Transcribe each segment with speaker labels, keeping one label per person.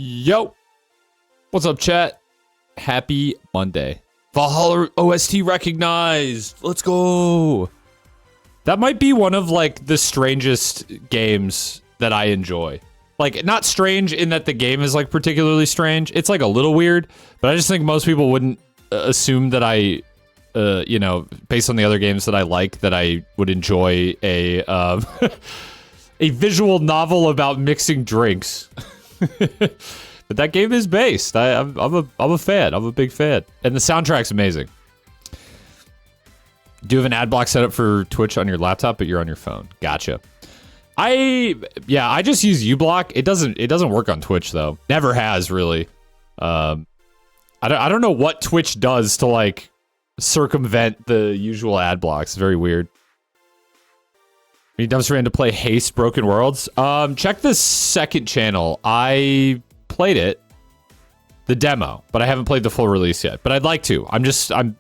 Speaker 1: Yo, what's up, chat? Happy Monday. Valhalla OST recognized. Let's go. That might be one of like the strangest games that I enjoy. Like, not strange in that the game is like particularly strange. It's like a little weird, but I just think most people wouldn't assume that I, you know, based on the other games that I like, that I would enjoy a a visual novel about mixing drinks. But that game is based. I'm a fan. I'm a big fan, and the soundtrack's amazing. Do you have an ad block set up for Twitch on your laptop, but you're on your phone? Gotcha. I just use uBlock. It doesn't work on Twitch though. Never has really. I don't know what Twitch does to like circumvent the usual ad blocks. Very weird. You dumpster ran to play Haste Broken Worlds. Check the second channel. I played it, the demo, but I haven't played the full release yet. But I'd like to. I'm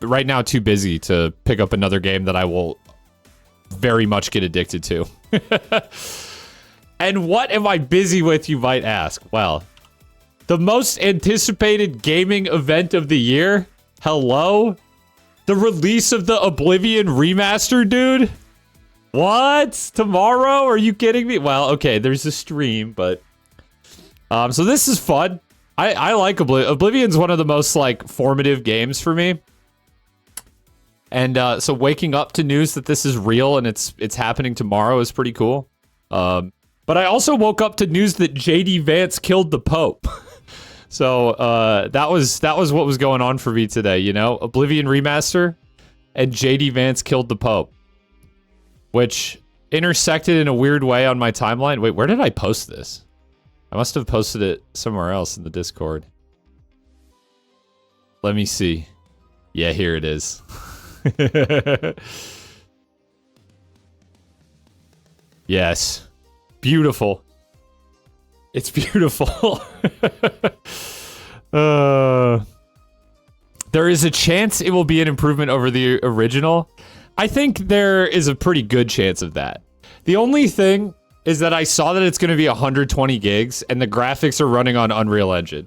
Speaker 1: right now too busy to pick up another game that I will very much get addicted to. And what am I busy with, you might ask? Well, the most anticipated gaming event of the year. Hello? The release of the Oblivion Remaster, dude? What? Tomorrow? Are you kidding me? Well, okay, there's a stream, but... so this is fun. I like Oblivion. Oblivion's one of the most, like, formative games for me. And, so waking up to news that this is real and it's happening tomorrow is pretty cool. But I also woke up to news that JD Vance killed the Pope. So, that was what was going on for me today, you know? Oblivion Remaster and JD Vance killed the Pope. Which intersected in a weird way on my timeline. Wait, where did I post this? I must have posted it somewhere else in the Discord. Let me see. Yeah, here it is. Yes. Beautiful. It's beautiful. There is a chance it will be an improvement over the original. I think there is a pretty good chance of that. The only thing is that I saw that it's going to be 120 gigs and the graphics are running on Unreal Engine.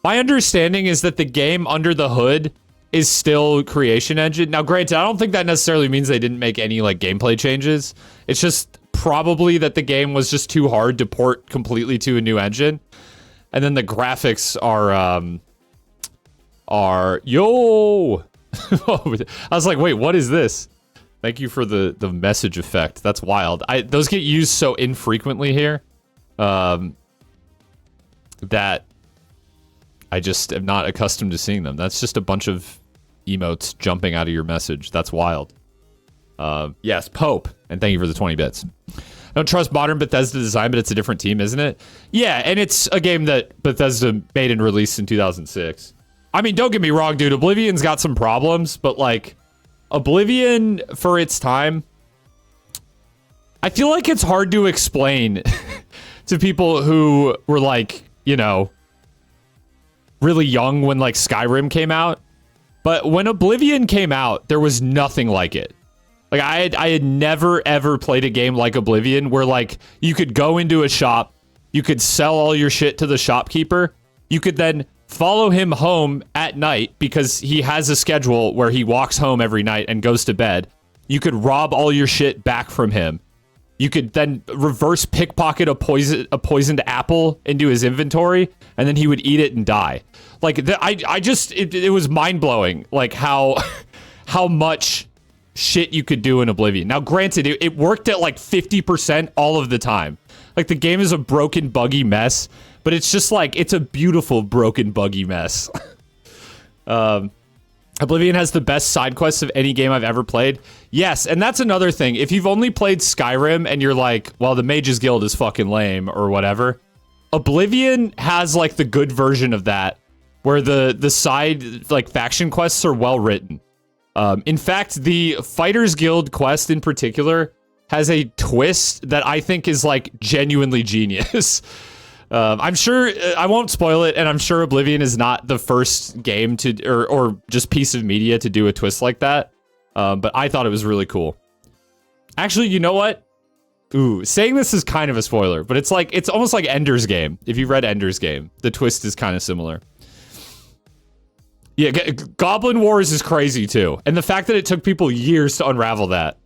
Speaker 1: My understanding is that the game under the hood is still Creation Engine. Now, granted, I don't think that necessarily means they didn't make any like gameplay changes. It's just probably that the game was just too hard to port completely to a new engine. And then the graphics are yo. I was like, wait, what is this? Thank you for the message effect. That's wild. Those get used so infrequently here that I just am not accustomed to seeing them. That's just a bunch of emotes jumping out of your message. That's wild. Yes, Pope. And thank you for the 20 bits. I don't trust modern Bethesda design, but it's a different team, isn't it? Yeah, and it's a game that Bethesda made and released in 2006. I mean, don't get me wrong, dude. Oblivion's got some problems, but like... Oblivion, for its time, I feel like it's hard to explain to people who were like, you know, really young when like Skyrim came out. But when Oblivion came out, there was nothing like it. Like I had never ever played a game like Oblivion where like you could go into a shop, you could sell all your shit to the shopkeeper, you could then follow him home at night because he has a schedule where he walks home every night and goes to bed. You could rob all your shit back from him. You could then reverse pickpocket a poisoned apple into his inventory, and then he would eat it and die. Like it was mind blowing. Like how much shit you could do in Oblivion. Now, granted, it worked at like 50% all of the time. Like the game is a broken, buggy mess. But it's just like, it's a beautiful, broken, buggy mess. Oblivion has the best side quests of any game I've ever played. Yes, and that's another thing. If you've only played Skyrim and you're like, well, the Mage's Guild is fucking lame or whatever, Oblivion has like the good version of that, where the side like faction quests are well written. In fact, the Fighters Guild quest in particular has a twist that I think is like genuinely genius. I'm sure I won't spoil it, and I'm sure Oblivion is not the first game to or just piece of media to do a twist like that. But I thought it was really cool. Actually, you know what? Ooh, saying this is kind of a spoiler, but it's almost like Ender's Game. If you've read Ender's Game, the twist is kind of similar. Yeah, Goblin Wars is crazy too. And the fact that it took people years to unravel that.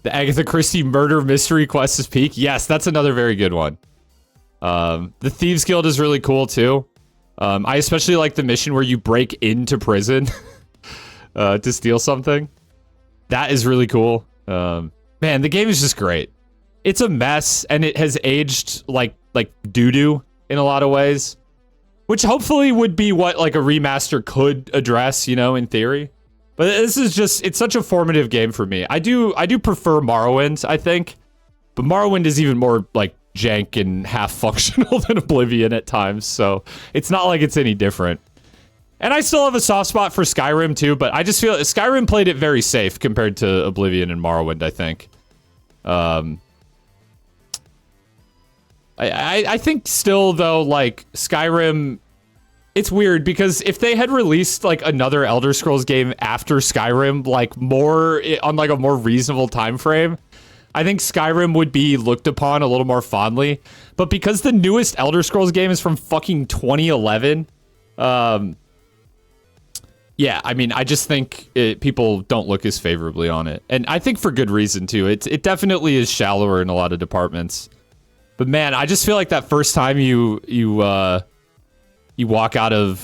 Speaker 1: The Agatha Christie murder mystery quest is peak. Yes, that's another very good one. The Thieves Guild is really cool too. I especially like the mission where you break into prison to steal something. That is really cool. Man, the game is just great. It's a mess, and it has aged like doo-doo in a lot of ways. Which hopefully would be what like a remaster could address, you know, in theory. But this is just, it's such a formative game for me. I do prefer Morrowind, I think. But Morrowind is even more like jank and half functional than Oblivion at times. So it's not like it's any different. And I still have a soft spot for Skyrim too, but I just feel Skyrim played it very safe compared to Oblivion and Morrowind, I think. I think still though, like Skyrim, it's weird because if they had released like another Elder Scrolls game after Skyrim, like more on like a more reasonable time frame, I think Skyrim would be looked upon a little more fondly. But because the newest Elder Scrolls game is from fucking 2011, yeah, I mean, I just think people don't look as favorably on it, and I think for good reason too. It definitely is shallower in a lot of departments. But man, I just feel like that first time you walk out of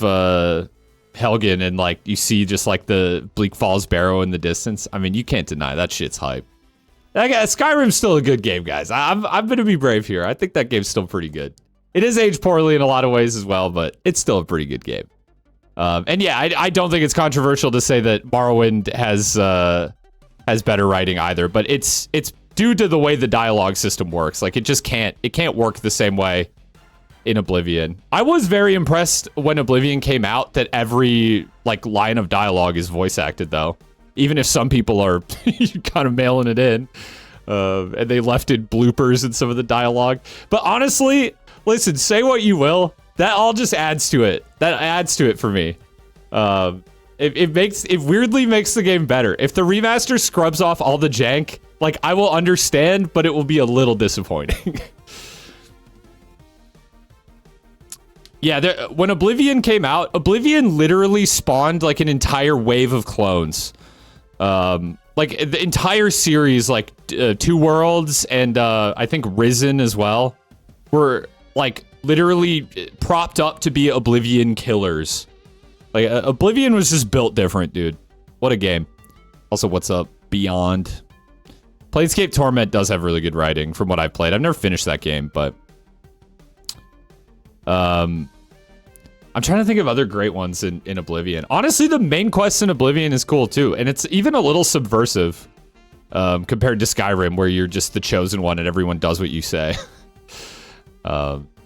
Speaker 1: Helgen and like you see just like the Bleak Falls Barrow in the distance. I mean, you can't deny that shit's hype. Skyrim's still a good game, guys. I'm gonna be brave here. I think that game's still pretty good. It is aged poorly in a lot of ways as well, but it's still a pretty good game. And yeah, I don't think it's controversial to say that Morrowind has better writing either, but it's due to the way the dialogue system works. Like it can't work the same way in Oblivion. I was very impressed when Oblivion came out that every like line of dialogue is voice acted though. Even if some people are kind of mailing it in. And they left in bloopers in some of the dialogue. But honestly, listen, say what you will. That all just adds to it. That adds to it for me. It weirdly makes the game better. If the remaster scrubs off all the jank, like I will understand, but it will be a little disappointing. Yeah, when Oblivion came out, Oblivion literally spawned like an entire wave of clones. Like the entire series, like Two Worlds and I think Risen as well, were like literally propped up to be Oblivion killers. Like Oblivion was just built different, dude. What a game. Also, what's up? Beyond. Planescape Torment does have really good writing from what I've played. I've never finished that game, but I'm trying to think of other great ones in Oblivion. Honestly, the main quest in Oblivion is cool too, and it's even a little subversive compared to Skyrim, where you're just the chosen one and everyone does what you say.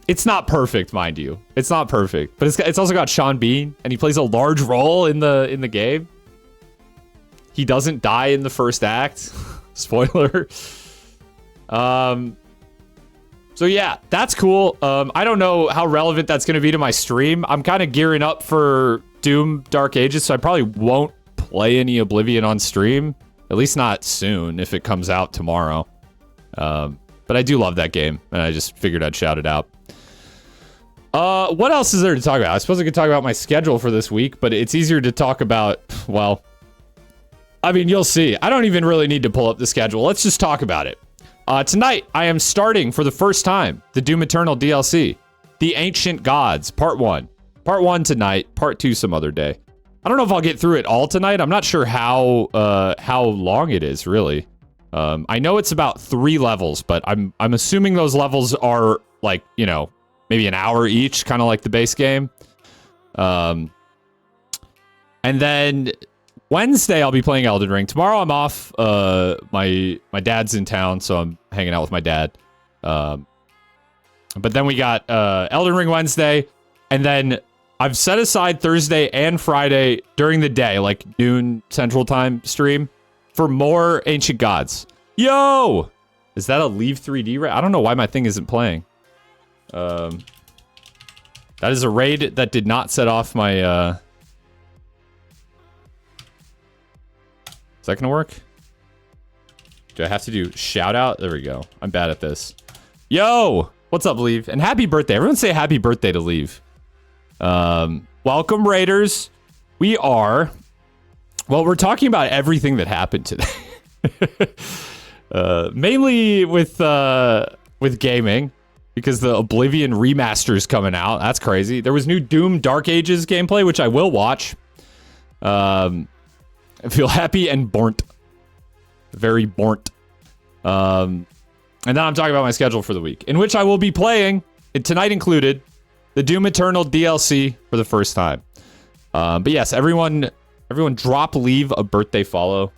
Speaker 1: It's not perfect, mind you. It's not perfect, but it's also got Sean Bean, and he plays a large role in the game. He doesn't die in the first act. Spoiler. So yeah, that's cool. I don't know how relevant that's going to be to my stream. I'm kind of gearing up for Doom Dark Ages, so I probably won't play any Oblivion on stream. At least not soon, if it comes out tomorrow. But I do love that game, and I just figured I'd shout it out. What else is there to talk about? I suppose I could talk about my schedule for this week, but it's easier to talk about, well, I mean, you'll see. I don't even really need to pull up the schedule. Let's just talk about it. Tonight, I am starting for the first time the Doom Eternal DLC, The Ancient Gods, Part 1. Part 1 tonight, Part 2 some other day. I don't know if I'll get through it all tonight. I'm not sure how long it is, really. I know it's about 3 levels, but I'm assuming those levels are, like, you know, maybe an hour each, kind of like the base game. And then Wednesday, I'll be playing Elden Ring. Tomorrow, I'm off. My dad's in town, so I'm hanging out with my dad. But then we got Elden Ring Wednesday, and then I've set aside Thursday and Friday during the day, like noon Central Time stream, for more Ancient Gods. Yo! Is that a Leave 3D raid? I don't know why my thing isn't playing. That is a raid that did not set off my... Is that gonna work? Do I have to do shout out? There we go. I'm bad at this. Yo, what's up, Leave? And happy birthday. Everyone say happy birthday to Leave. Welcome, Raiders. We are, well, we're talking about everything that happened today. Mainly with gaming, because the Oblivion Remaster is coming out. That's crazy. There was new Doom Dark Ages gameplay, which I will watch. I feel happy and burnt. Very burnt. And then I'm talking about my schedule for the week, in which I will be playing, tonight included, the Doom Eternal DLC for the first time. But yes, everyone drop Leave a birthday follow.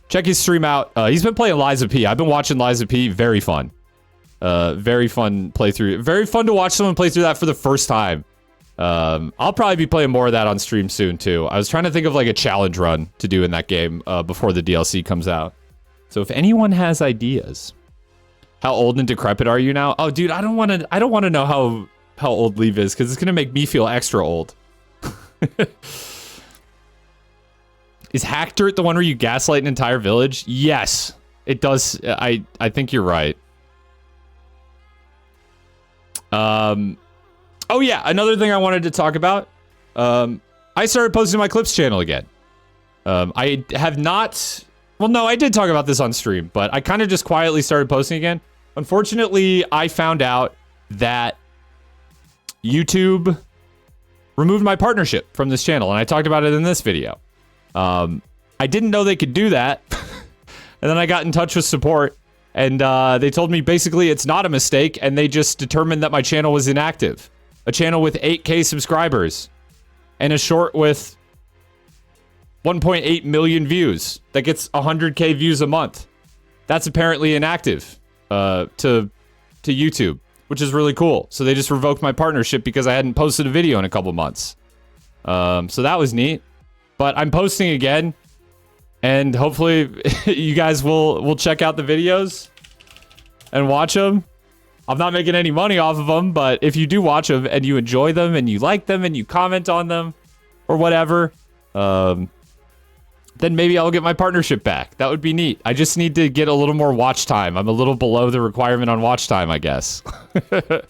Speaker 1: Check his stream out. He's been playing Lies of P. I've been watching Lies of P. Very fun. Very fun playthrough. Very fun to watch someone play through that for the first time. I'll probably be playing more of that on stream soon too. I was trying to think of like a challenge run to do in that game before the DLC comes out. So if anyone has ideas, how old and decrepit are you now? Oh, dude, I don't want to know how old Leave is, because it's gonna make me feel extra old. Is Hack Dirt the one where you gaslight an entire village? Yes, it does. I think you're right. Oh yeah, another thing I wanted to talk about. I started posting my clips channel again. I have not. Well, no, I did talk about this on stream, but I kind of just quietly started posting again. Unfortunately, I found out that YouTube removed my partnership from this channel, and I talked about it in this video. I didn't know they could do that. And then I got in touch with support, and they told me basically it's not a mistake, and they just determined that my channel was inactive. A channel with 8K subscribers and a short with 1.8 million views that gets 100K views a month. That's apparently inactive to YouTube, which is really cool. So they just revoked my partnership because I hadn't posted a video in a couple months. So that was neat. But I'm posting again, and hopefully you guys will check out the videos and watch them. I'm not making any money off of them, but if you do watch them and you enjoy them and you like them and you comment on them or whatever, then maybe I'll get my partnership back. That would be neat. I just need to get a little more watch time. I'm a little below the requirement on watch time, I guess. Yeah,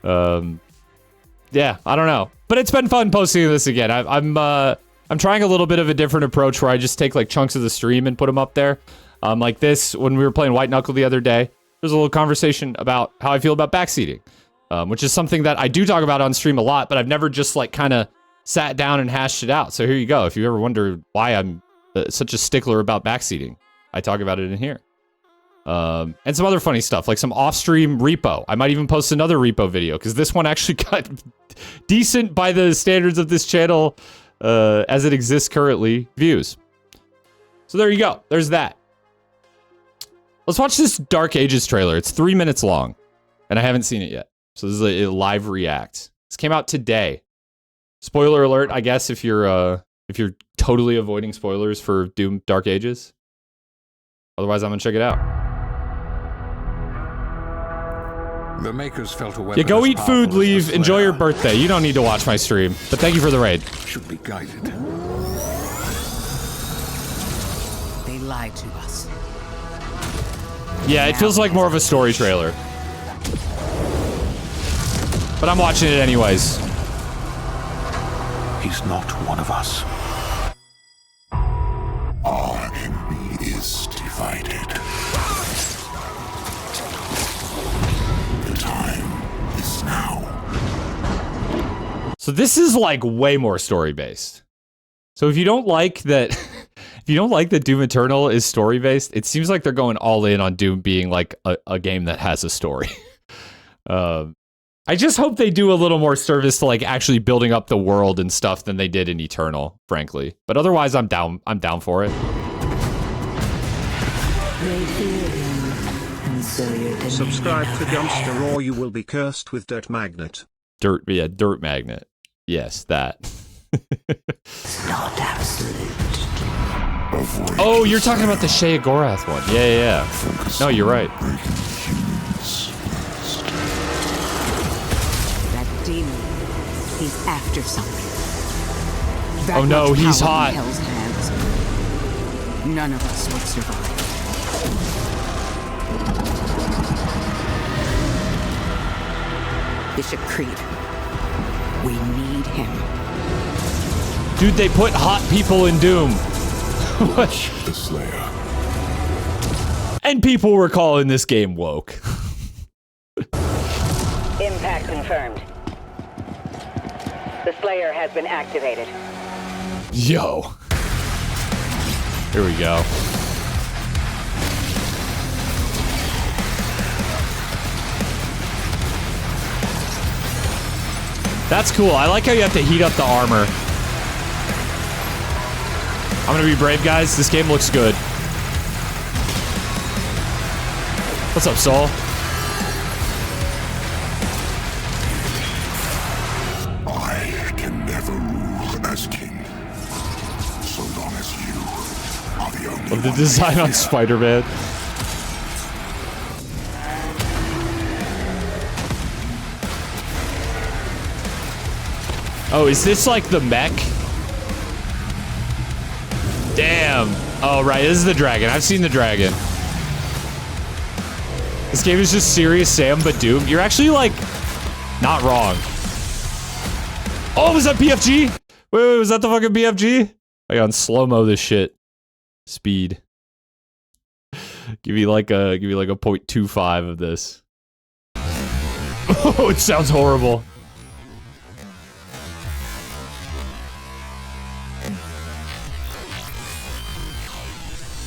Speaker 1: I don't know. But it's been fun posting this again. I'm trying a little bit of a different approach where I just take like chunks of the stream and put them up there. Like this, when we were playing White Knuckle the other day, there's a little conversation about how I feel about backseating, which is something that I do talk about on stream a lot, but I've never just like kind of sat down and hashed it out. So here you go. If you ever wonder why I'm such a stickler about backseating, I talk about it in here. And some other funny stuff, like some off-stream repo. I might even post another repo video, because this one actually got decent by the standards of this channel as it exists currently, views. So there you go. There's that. Let's watch this Dark Ages trailer. It's 3 minutes long, and I haven't seen it yet. So this is a live react. This came out today. Spoiler alert, I guess, if you're totally avoiding spoilers for Doom Dark Ages. Otherwise, I'm gonna check it out.
Speaker 2: The makers felt a weapon.
Speaker 1: Yeah, go eat food, Leave, enjoy your birthday. You don't need to watch my stream, but thank you for the raid.
Speaker 2: Should be guided.
Speaker 3: They lied to us.
Speaker 1: Yeah, it feels like more of a story trailer. But I'm watching it anyways.
Speaker 2: He's not one of us.
Speaker 4: Our enemy is divided. The time is now.
Speaker 1: So this is like way more story based. So if you don't like that, if you don't like that Doom Eternal is story based, it seems like they're going all in on Doom being like a game that has a story. I just hope they do a little more service to like actually building up the world and stuff than they did in Eternal, frankly. But otherwise, I'm down for it.
Speaker 5: Subscribe to Dumpster or you will be cursed with Dirt Magnet.
Speaker 1: Dirt Magnet. Yes, that.
Speaker 3: Not absolute.
Speaker 1: Oh, you're talking about the Sheogorath one. Yeah. No, you're right.
Speaker 3: That demon, he's after something. That
Speaker 1: Oh no,
Speaker 3: much
Speaker 1: he's
Speaker 3: power
Speaker 1: hot.
Speaker 3: in Hell's hands. None of us would survive. Bishop Creed. We need him.
Speaker 1: Dude, they put hot people in Doom. What?
Speaker 4: The Slayer.
Speaker 1: And people were calling this game woke.
Speaker 6: Impact confirmed. The Slayer has been activated.
Speaker 1: Yo. Here we go. That's cool. I like how you have to heat up the armor. I'm gonna be brave, guys. This game looks good. What's up, Soul?
Speaker 4: I can never rule as king. So long as you are the only
Speaker 1: Love the
Speaker 4: one
Speaker 1: design on
Speaker 4: here.
Speaker 1: Spider-Man. Oh, is this like the mech? Damn. Oh, right. This is the dragon. I've seen the dragon. This game is just Serious Sam, but Doom. You're actually, like, not wrong. Oh, was that BFG? Wait, was that the fucking BFG? I got slow-mo this shit. Speed. Give me like a 0.25 of this. Oh, it sounds horrible.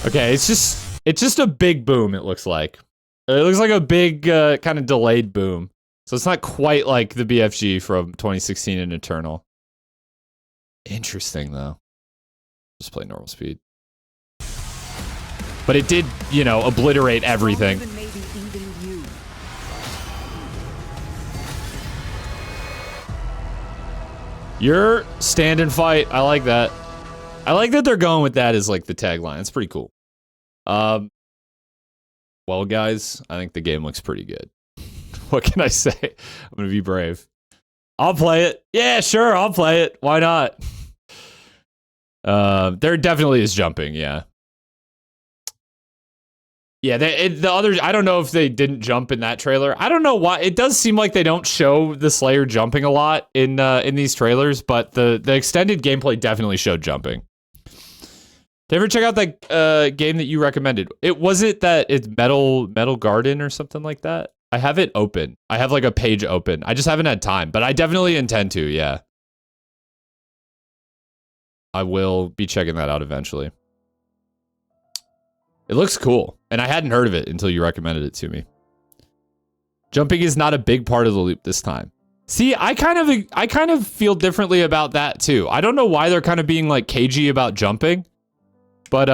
Speaker 1: Okay, it's just a big boom, it looks like. It looks like a big, kind of delayed boom. So it's not quite like the BFG from 2016 in Eternal. Interesting, though. Just play normal speed. But it did, you know, obliterate everything.
Speaker 3: Even maybe even you.
Speaker 1: Your stand and fight. I like that. I like that they're going with that as like the tagline. It's pretty cool. Well, guys, I think the game looks pretty good. What can I say? I'm gonna be brave. I'll play it. Yeah, sure, I'll play it. Why not? There definitely is jumping. Yeah. Yeah, the others, I don't know if they didn't jump in that trailer. I don't know why. It does seem like they don't show the Slayer jumping a lot in these trailers, but the extended gameplay definitely showed jumping. Did you ever check out that game that you recommended? It's Metal Garden or something like that? I have it open. I have like a page open. I just haven't had time, but I definitely intend to, yeah. I will be checking that out eventually. It looks cool, and I hadn't heard of it until you recommended it to me. Jumping is not a big part of the loop this time. See, I kind of feel differently about that too. I don't know why they're kind of being like cagey about jumping, but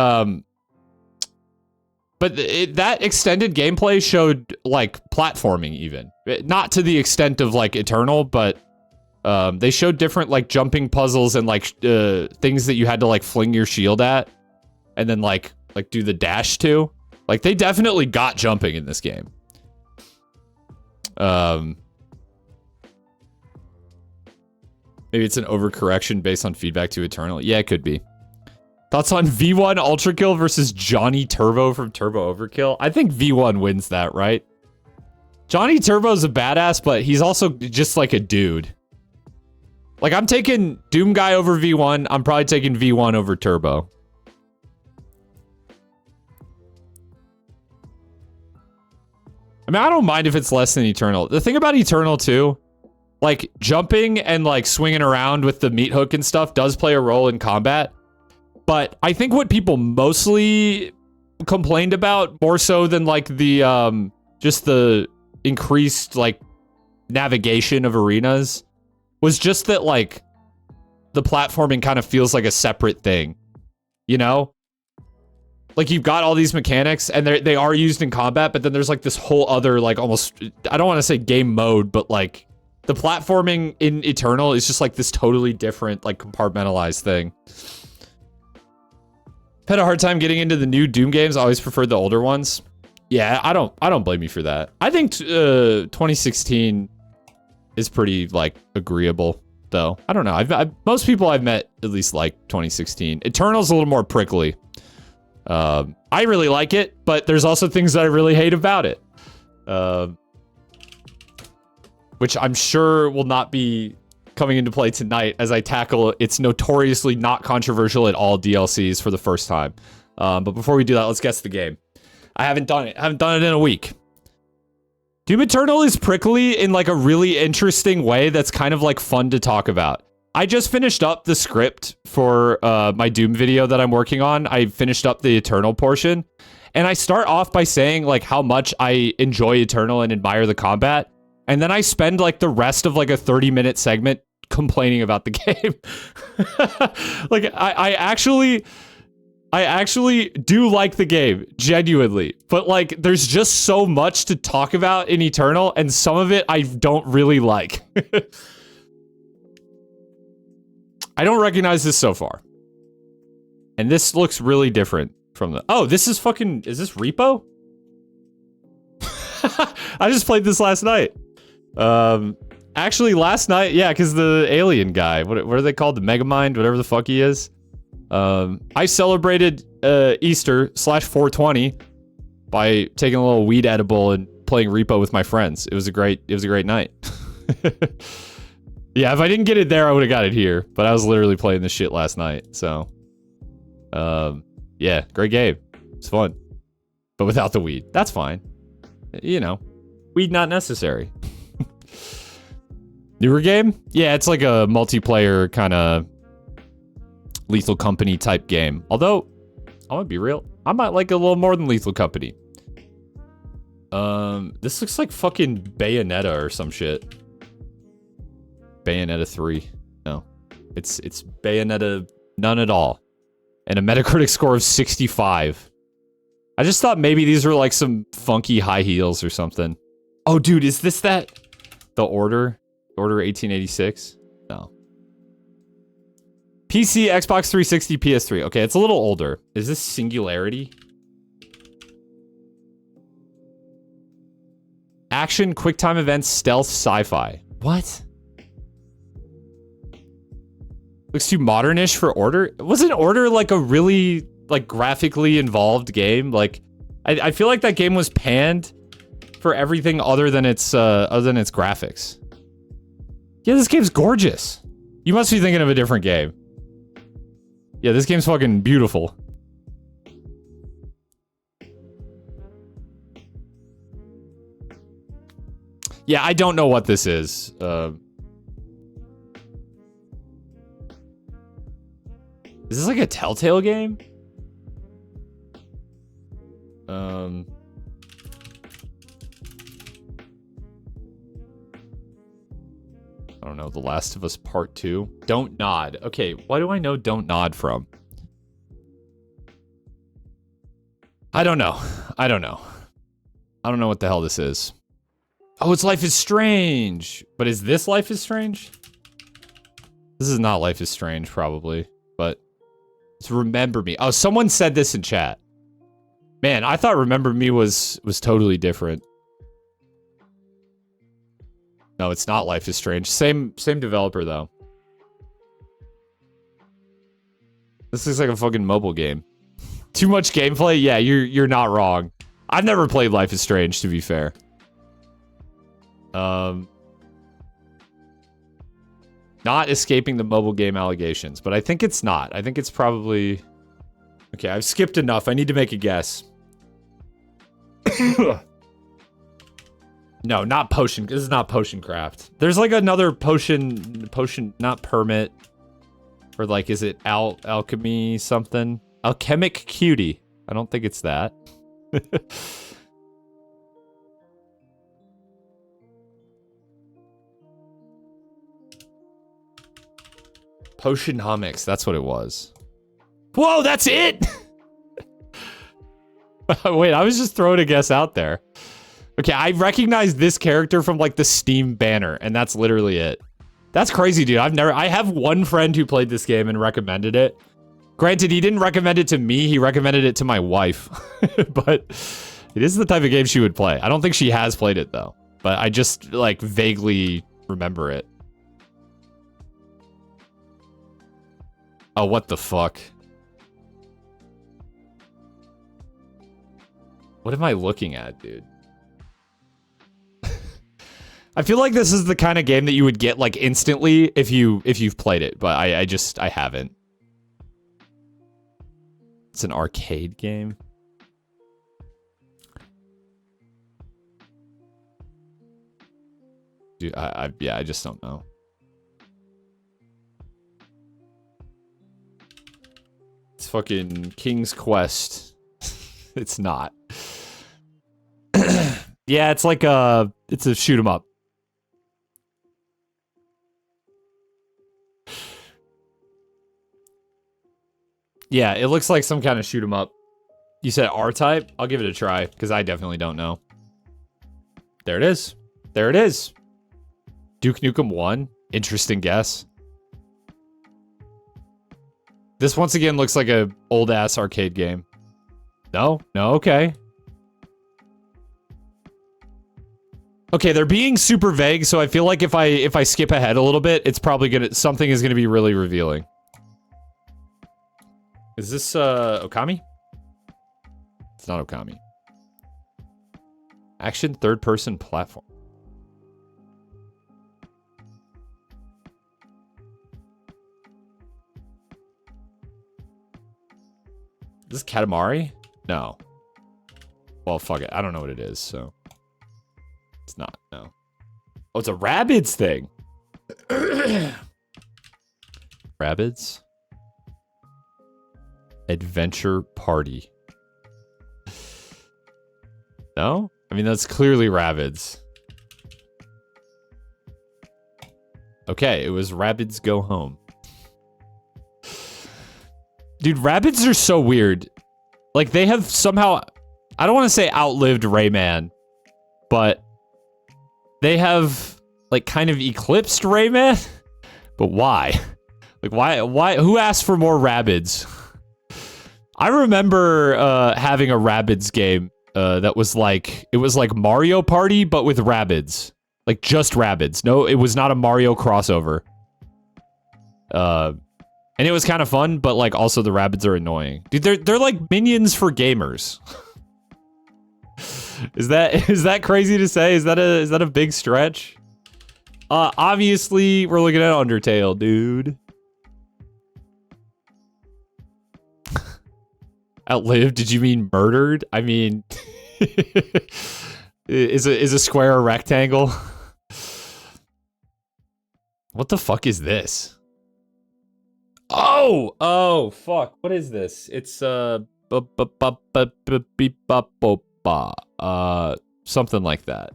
Speaker 1: that extended gameplay showed like platforming even. Not to the extent of like Eternal, but they showed different like jumping puzzles and like things that you had to like fling your shield at, and then like do the dash to. Like they definitely got jumping in this game. Maybe it's an overcorrection based on feedback to Eternal. Yeah, it could be. Thoughts on V1 Ultra Kill versus Johnny Turbo from Turbo Overkill? I think V1 wins that, right? Johnny Turbo's a badass, but he's also just like a dude. Like, I'm taking Doom Guy over V1. I'm probably taking V1 over Turbo. I mean, I don't mind if it's less than Eternal. The thing about Eternal, too, like, jumping and, like, swinging around with the meat hook and stuff does play a role in combat. But I think what people mostly complained about, more so than, like, the, just the increased, like, navigation of arenas, was just that, like, the platforming kind of feels like a separate thing. You know? Like, you've got all these mechanics, and they are used in combat, but then there's, like, this whole other, like, almost... I don't want to say game mode, but, like, the platforming in Eternal is just, like, this totally different, like, compartmentalized thing. Had a hard time getting into the new Doom games. I always preferred the older ones. Yeah, I don't blame you for that. I think 2016 is pretty, like, agreeable, though. I don't know. Most people I've met at least like 2016. Eternal's a little more prickly. I really like it, but there's also things that I really hate about it. which I'm sure will not be coming into play tonight as I tackle its notoriously not controversial at all DLCs for the first time. But before we do that, let's guess the game. I haven't done it. I haven't done it in a week. Doom Eternal is prickly in like a really interesting way that's kind of like fun to talk about. I just finished up the script for my Doom video that I'm working on. I finished up the Eternal portion. And I start off by saying like how much I enjoy Eternal and admire the combat. And then I spend like the rest of like a 30-minute segment complaining about the game. Like I actually do like the game, genuinely. But like, there's just so much to talk about in Eternal, and some of it I don't really like. I don't recognize this so far. And this looks really different from the... Oh, this is fucking... Is this Repo? I just played this last night. Actually, last night, yeah, because the alien guy, what are they called? The Megamind, whatever the fuck he is. I celebrated Easter/420 by taking a little weed edible and playing Repo with my friends. It was a great night. Yeah, if I didn't get it there, I would have got it here. But I was literally playing this shit last night. So, yeah, great game. It's fun, but without the weed. That's fine. You know, weed not necessary. Newer game? Yeah, it's like a multiplayer kind of Lethal Company type game. Although, I'm gonna be real, I might like a little more than Lethal Company. This looks like fucking Bayonetta or some shit. Bayonetta 3. No. It's Bayonetta none at all. And a Metacritic score of 65. I just thought maybe these were like some funky high heels or something. Oh, dude, is this that? The Order? Order 1886? No. PC, Xbox 360, PS3. Okay, it's a little older. Is this Singularity? Action, quick time events, stealth, sci-fi. What? Looks too modernish for Order. Wasn't Order like a really like graphically involved game? Like, I feel like that game was panned for everything other than its graphics. Yeah, this game's gorgeous. You must be thinking of a different game. Yeah, this game's fucking beautiful. Yeah, I don't know what this is. Is this like a Telltale game? I don't know. The Last of Us Part 2. Don't Nod. Okay, why do I know Don't Nod from? I don't know. I don't know what the hell this is. Oh, it's Life is Strange. But is this Life is Strange? This is not Life is Strange, probably. But it's Remember Me. Oh, someone said this in chat. Man, I thought Remember Me was totally different. No, it's not Life is Strange. Same developer, though. This looks like a fucking mobile game. Too much gameplay? Yeah, you're not wrong. I've never played Life is Strange, to be fair. Not escaping the mobile game allegations, but I think it's not. I think it's probably... Okay, I've skipped enough. I need to make a guess. No, not potion. This is not potion craft. There's like another potion, not permit. Or like, is it alchemy something? Alchemic Cutie. I don't think it's that. Potionomics, that's what it was. Whoa, that's it! Wait, I was just throwing a guess out there. Okay, I recognize this character from like the Steam banner, and that's literally it. That's crazy, dude. I have one friend who played this game and recommended it. Granted, he didn't recommend it to me, he recommended it to my wife. But it is the type of game she would play. I don't think she has played it though, but I just like vaguely remember it. Oh, what the fuck? What am I looking at, dude? I feel like this is the kind of game that you would get like instantly if you've played it, but I haven't. It's an arcade game. Dude, I just don't know. It's fucking King's Quest. It's not. Yeah, it's like it's a shoot 'em up. Yeah, it looks like some kind of shoot 'em up. You said R-Type? I'll give it a try, because I definitely don't know. There it is. There it is. Duke Nukem 1. Interesting guess. This once again looks like a old-ass arcade game. No? No, okay. Okay, they're being super vague, so I feel like if I skip ahead a little bit, it's probably something is gonna be really revealing. Is this Okami? It's not Okami. Action third-person platform. Is this Katamari? No. Well, fuck it. I don't know what it is, so. It's not, no. Oh, it's a Rabbids thing. Rabbids? Adventure Party. No? I mean, that's clearly Rabbids. Okay, it was Rabbids Go Home. Dude, Rabbids are so weird. Like, they have somehow... I don't want to say outlived Rayman, but they have, like, kind of eclipsed Rayman? But why? Like, why? Who asked for more Rabbids? I remember having a Rabbids game that was like... It was like Mario Party, but with Rabbids. Like, just Rabbids. No, it was not a Mario crossover. And it was kind of fun, but like also the Rabbids are annoying. Dude, they're like minions for gamers. Is that crazy to say? Is that a big stretch? Obviously we're looking at Undertale, dude. Outlived? Did you mean murdered? I mean, is a square a rectangle? What the fuck is this? Oh, fuck. What is this? It's, something like that.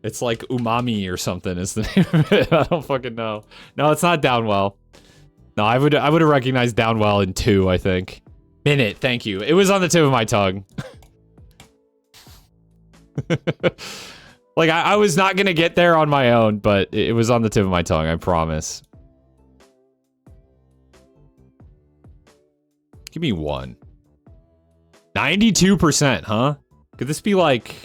Speaker 1: It's like Umami or something is the name of it. I don't fucking know. No, it's not Downwell. No, I would have recognized Downwell in 2, I think. Minute, thank you. It was on the tip of my tongue. Like, I was not gonna get there on my own, but it was on the tip of my tongue, I promise. Give me 1. 92%, huh? Could this be like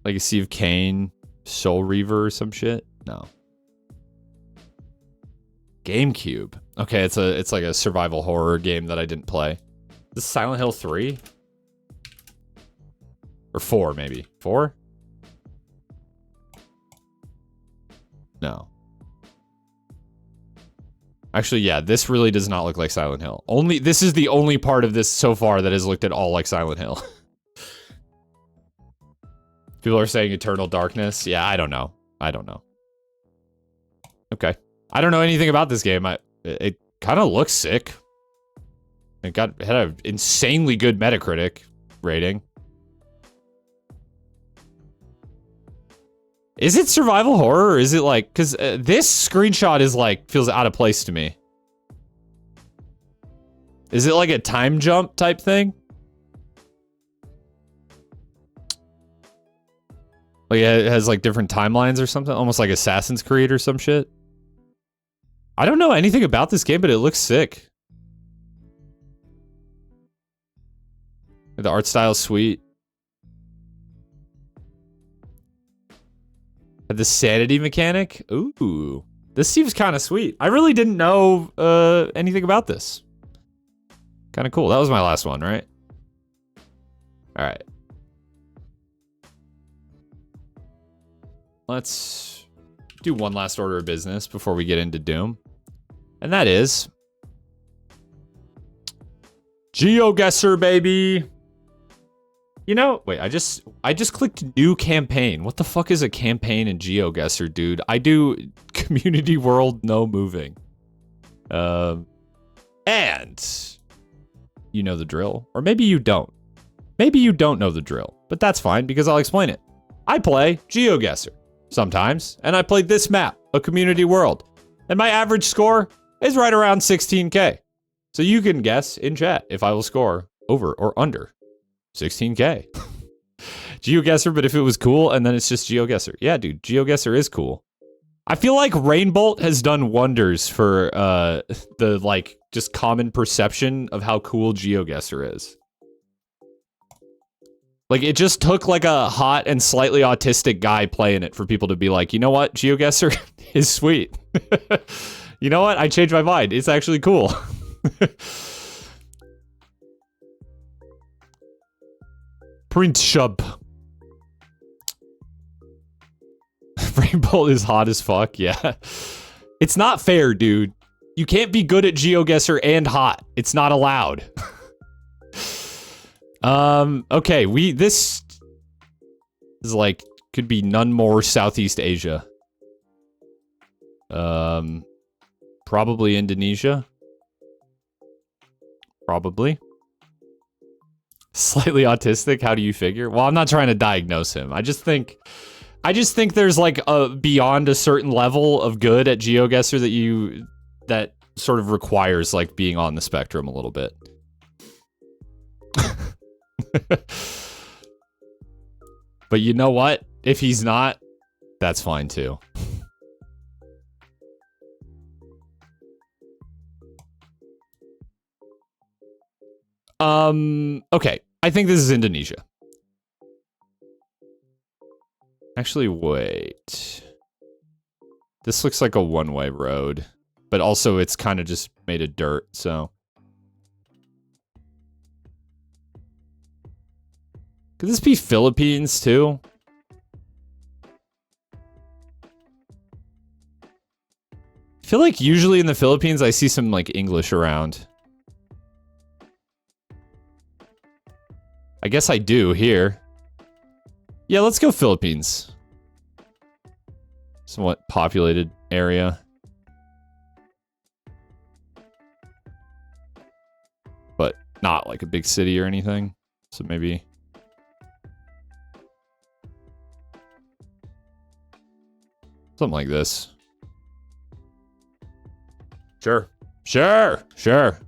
Speaker 1: Legacy of Kain, Soul Reaver or some shit? No. GameCube. Okay, it's like a survival horror game that I didn't play. This is Silent Hill 3? Or 4, maybe. 4? No. Actually, yeah, this really does not look like Silent Hill. This is the only part of this so far that has looked at all like Silent Hill. People are saying Eternal Darkness. Yeah, I don't know. I don't know. Okay. I don't know anything about this game. It kind of looks sick. It had an insanely good Metacritic rating. Is it survival horror or is it like... Because this screenshot is like... Feels out of place to me. Is it like a time jump type thing? Like it has like different timelines or something? Almost like Assassin's Creed or some shit? I don't know anything about this game, but it looks sick. The art style's sweet. The sanity mechanic? Ooh. This seems kind of sweet. I really didn't know anything about this. Kind of cool. That was my last one, right? Alright. let's do one last order of business before we get into Doom. And that is Geoguessr, baby. You know, wait, I just clicked new campaign. What the fuck is a campaign in Geoguessr, dude? I do community world, no moving. And you know the drill, or maybe you don't. Maybe you don't know the drill, but that's fine because I'll explain it. I play Geoguessr sometimes, and I played this map, a community world, and my average score is right around 16K. So you can guess in chat if I will score over or under 16K. Geoguessr, but if it was cool, and then it's just Geoguessr. Yeah, dude, Geoguessr is cool. I feel like Rainbolt has done wonders for the, like, just common perception of how cool Geoguessr is. Like, it just took, like, a hot and slightly autistic guy playing it for people to be like, you know what? Geoguessr is sweet. You know what? I changed my mind. It's actually cool. Print shop. Rainbow is hot as fuck, yeah. It's not fair, dude. You can't be good at Geoguessr and hot. It's not allowed. Okay, this is like, could be none more Southeast Asia. Probably Indonesia. Probably. Slightly autistic, how do you figure? Well, I'm not trying to diagnose him. I just think there's like a beyond a certain level of good at Geoguessr that sort of requires like being on the spectrum a little bit. But you know what? If he's not, that's fine too. Okay. I think this is Indonesia. Actually, wait. This looks like a one-way road, but also it's kind of just made of dirt, so. Could this be Philippines, too? I feel like usually in the Philippines, I see some, like, English around. I guess I do here. Yeah, let's go Philippines. Somewhat populated area. But not like a big city or anything. So maybe... something like this. Sure. Sure.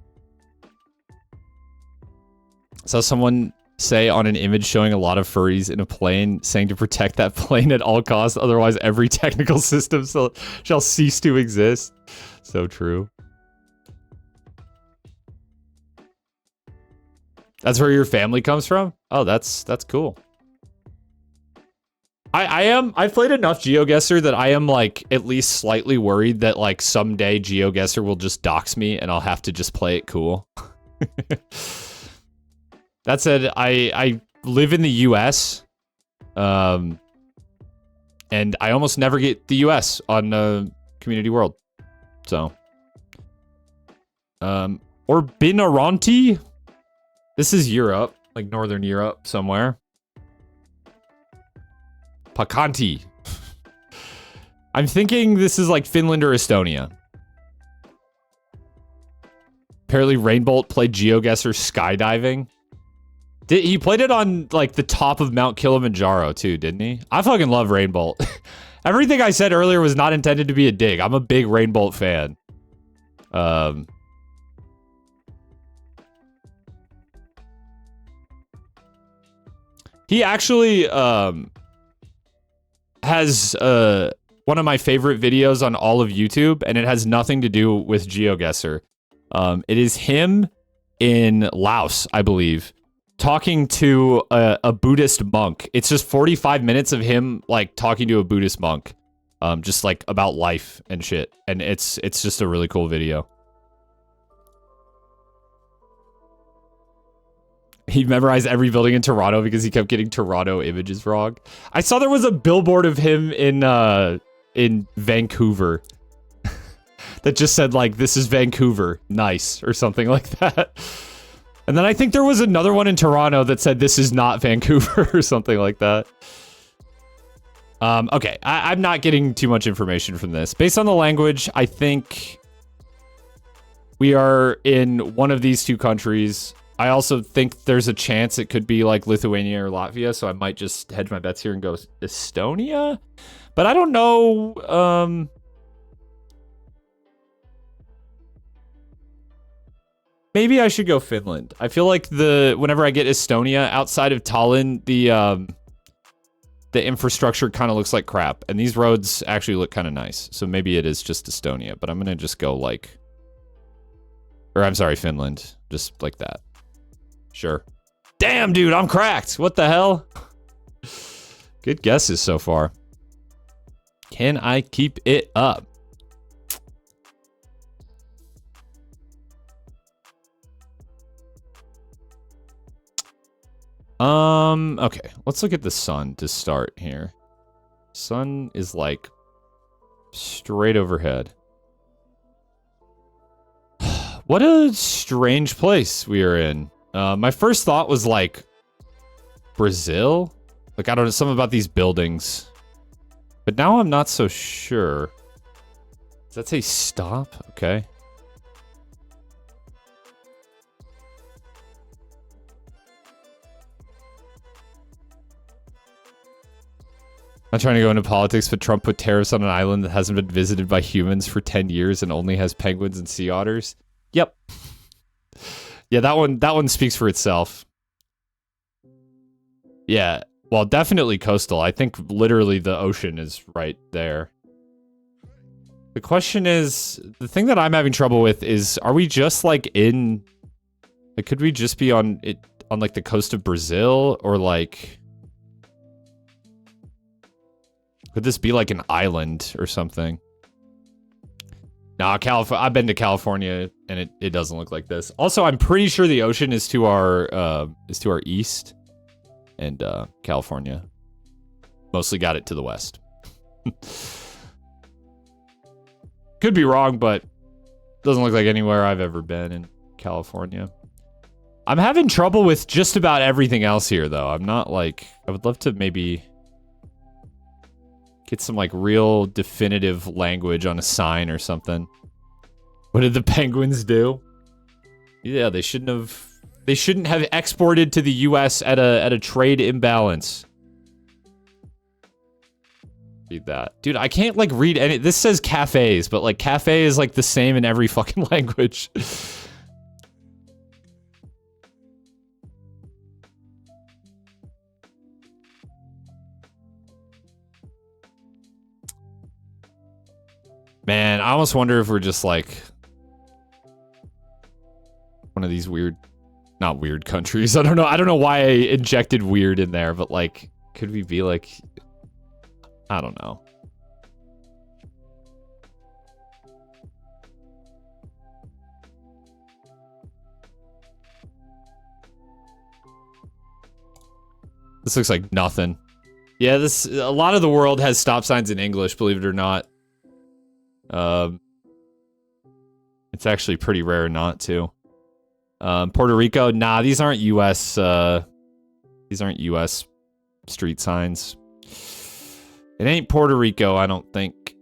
Speaker 1: So someone say on an image showing a lot of furries in a plane, saying to protect that plane at all costs, otherwise every technical system shall cease to exist. So true. That's where your family comes from? Oh, that's cool. I've played enough Geoguessr that I am like at least slightly worried that like someday Geoguessr will just dox me and I'll have to just play it cool. That said, I live in the US, and I almost never get the US on Community World, so. Or Binaronti? This is Europe, like Northern Europe somewhere. Pakanti. I'm thinking this is like Finland or Estonia. Apparently Rainbolt played Geoguessr skydiving. He played it on, like, the top of Mount Kilimanjaro, too, didn't he? I fucking love Rainbolt. Everything I said earlier was not intended to be a dig. I'm a big Rainbolt fan. He actually, has, one of my favorite videos on all of YouTube, and it has nothing to do with Geoguessr. It is him in Laos, I believe, talking to a Buddhist monk. It's just 45 minutes of him like talking to a Buddhist monk, just like about life and shit. And it's just a really cool video. He memorized every building in Toronto because he kept getting Toronto images wrong. I saw there was a billboard of him in Vancouver that just said like, "This is Vancouver, nice," or something like that. And then I think there was another one in Toronto that said, "This is not Vancouver," or something like that. Okay, I'm not getting too much information from this. Based on the language, I think we are in one of these two countries. I also think there's a chance it could be like Lithuania or Latvia, so I might just hedge my bets here and go Estonia. But I don't know. Maybe I should go Finland. I feel like whenever I get Estonia outside of Tallinn, the infrastructure kind of looks like crap, and these roads actually look kind of nice. So maybe it is just Estonia, but I'm gonna just go like, or I'm sorry, Finland, just like that. Sure. Damn, dude, I'm cracked. What the hell? Good guesses so far. Can I keep it up? Okay, let's look at the sun to start here. Sun is like straight overhead. What a strange place we are in. My first thought was like Brazil. Like, I don't know, something about these buildings. But now I'm not so sure. Does that say stop? Okay. I'm trying to go into politics, but Trump put tariffs on an island that hasn't been visited by humans for 10 years and only has penguins and sea otters. Yep. Yeah, that one speaks for itself. Yeah, well, definitely coastal. I think literally the ocean is right there. The question is, the thing that I'm having trouble with is, are we just like in, like, could we just be on like the coast of Brazil, or like, could this be like an island or something? Nah, I've been to California and it doesn't look like this. Also, I'm pretty sure the ocean is to our east, and California mostly got it to the west. Could be wrong, but doesn't look like anywhere I've ever been in California. I'm having trouble with just about everything else here, though. I'm not like, I would love to maybe get some like real definitive language on a sign or something. What did the penguins do? Yeah, they shouldn't have exported to the US at a trade imbalance. Read that. Dude, I can't like read any. This says cafes, but like cafe is like the same in every fucking language. Man, I almost wonder if we're just like one of these weird, not weird countries. I don't know why I injected weird in there, but like, could we be like, I don't know. This looks like nothing. Yeah, a lot of the world has stop signs in English, believe it or not. It's actually pretty rare not to. Puerto Rico, nah, these aren't US street signs. It ain't Puerto Rico, I don't think.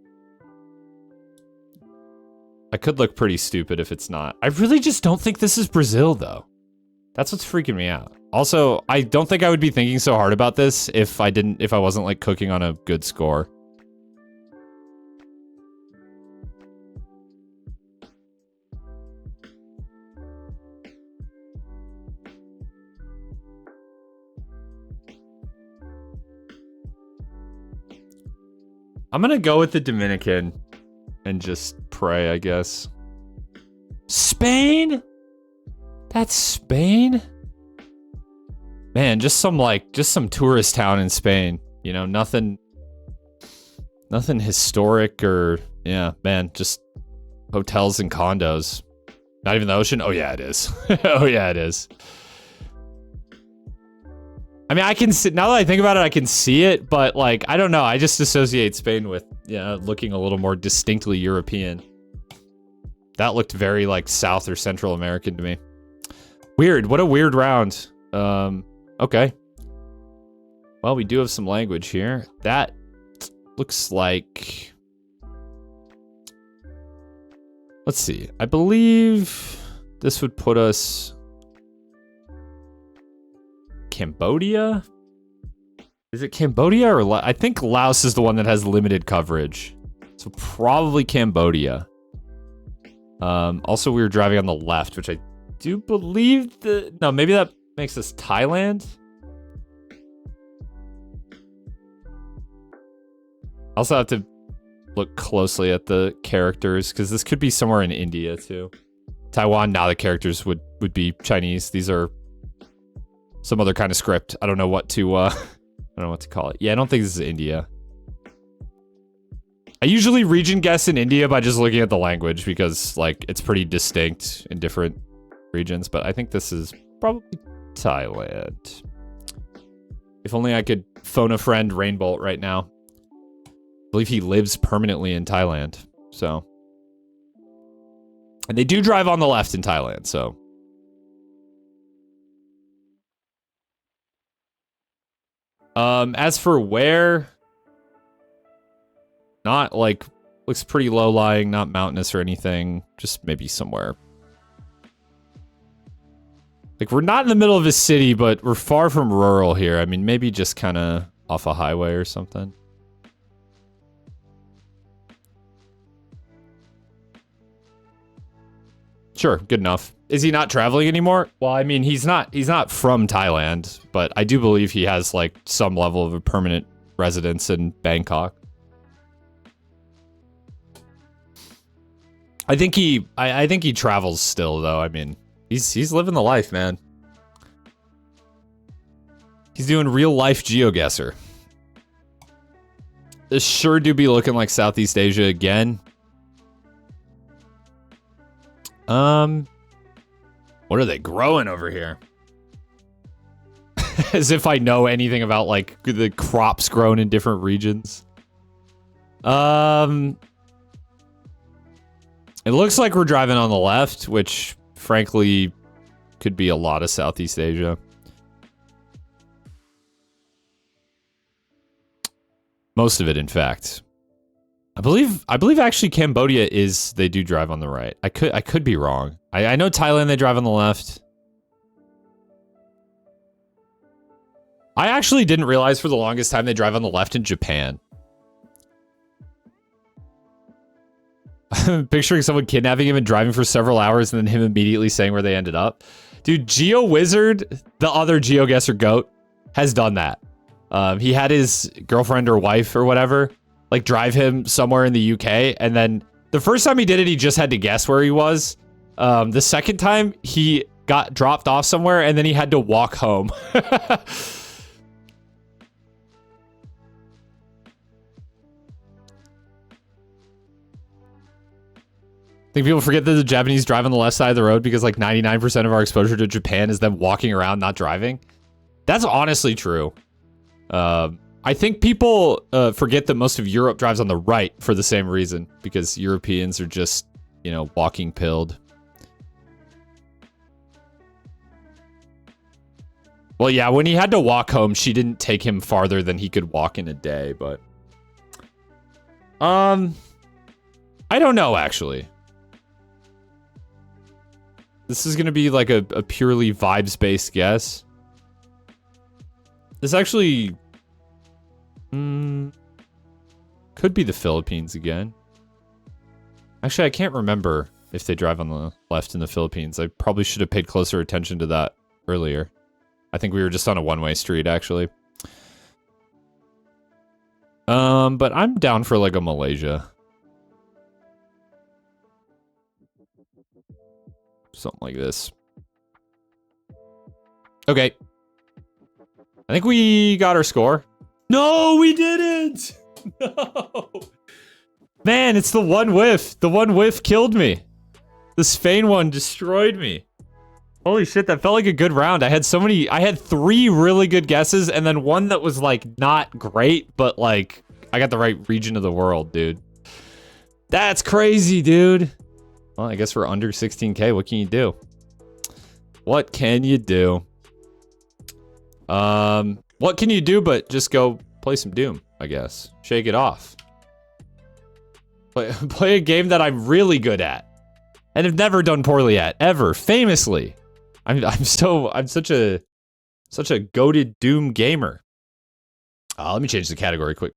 Speaker 1: I could look pretty stupid if it's not. I really just don't think this is Brazil, though. That's what's freaking me out. Also, I don't think I would be thinking so hard about this if I wasn't like cooking on a good score. I'm gonna go with the Dominican and just pray, I guess. Spain? That's Spain? Man, just some tourist town in Spain. You know, nothing historic or, yeah, man, just hotels and condos. Not even the ocean? Oh yeah, it is. Oh yeah, it is. I mean, I can see, now that I think about it, I can see it, but like, I don't know. I just associate Spain with, yeah, looking a little more distinctly European. That looked very like South or Central American to me. Weird. What a weird round. Okay. Well, we do have some language here. That looks like... Let's see. I believe this would put us... Cambodia? Is it Cambodia or I think Laos is the one that has limited coverage. So probably Cambodia. Also, we were driving on the left, which I do believe that... No, maybe that makes us Thailand? I also have to look closely at the characters, because this could be somewhere in India, too. Taiwan, now the characters would be Chinese. These are some other kind of script. I don't know what to, I don't know what to call it. Yeah, I don't think this is India. I usually region guess in India by just looking at the language, because, like, it's pretty distinct in different regions, but I think this is probably Thailand. If only I could phone a friend Rainbolt right now. I believe he lives permanently in Thailand, so. And they do drive on the left in Thailand, so. As for where, not like, looks pretty low-lying, not mountainous or anything, just maybe somewhere. Like, we're not in the middle of a city, but we're far from rural here. I mean, maybe just kind of off a highway or something. Sure, good enough. Is he not traveling anymore? Well, I mean, he's not from Thailand, but I do believe he has like some level of a permanent residence in Bangkok. I think he travels still though. I mean, he's living the life, man. He's doing real life Geoguessr. This sure do be looking like Southeast Asia again. What are they growing over here? As if I know anything about, like, the crops grown in different regions. It looks like we're driving on the left, which, frankly, could be a lot of Southeast Asia. Most of it, in fact. I believe actually Cambodia is, they do drive on the right. I could be wrong. I know Thailand, they drive on the left. I actually didn't realize for the longest time they drive on the left in Japan. Picturing someone kidnapping him and driving for several hours and then him immediately saying where they ended up. Dude, Geoguessr, the other Geoguessr goat, has done that. He had his girlfriend or wife or whatever, like, drive him somewhere in the UK, and then the first time he did it, he just had to guess where he was. The second time, he got dropped off somewhere, and then he had to walk home. I think people forget that the Japanese drive on the left side of the road because, like, 99% of our exposure to Japan is them walking around, not driving. That's honestly true. I think people forget that most of Europe drives on the right for the same reason, because Europeans are just, you know, walking pilled. Well, yeah, when he had to walk home, she didn't take him farther than he could walk in a day, but... I don't know, actually. This is gonna be like a purely vibes-based guess. This actually... could be the Philippines again. Actually, I can't remember if they drive on the left in the Philippines. I probably should have paid closer attention to that earlier. I think we were just on a one-way street, actually. But I'm down for, like, a Malaysia. Something like this. Okay. I think we got our score. No, we didn't! No! Man, it's the one whiff. The one whiff killed me. The Spain one destroyed me. Holy shit, that felt like a good round. I had 3 really good guesses, and then one that was, like, not great, but, like, I got the right region of the world, dude. That's crazy, dude. Well, I guess we're under 16K. What can you do? What can you do? What can you do but just go play some Doom, I guess. Shake it off. Play a game that I'm really good at. And have never done poorly at, ever, famously. I'm such a goated Doom gamer. Let me change the category quick.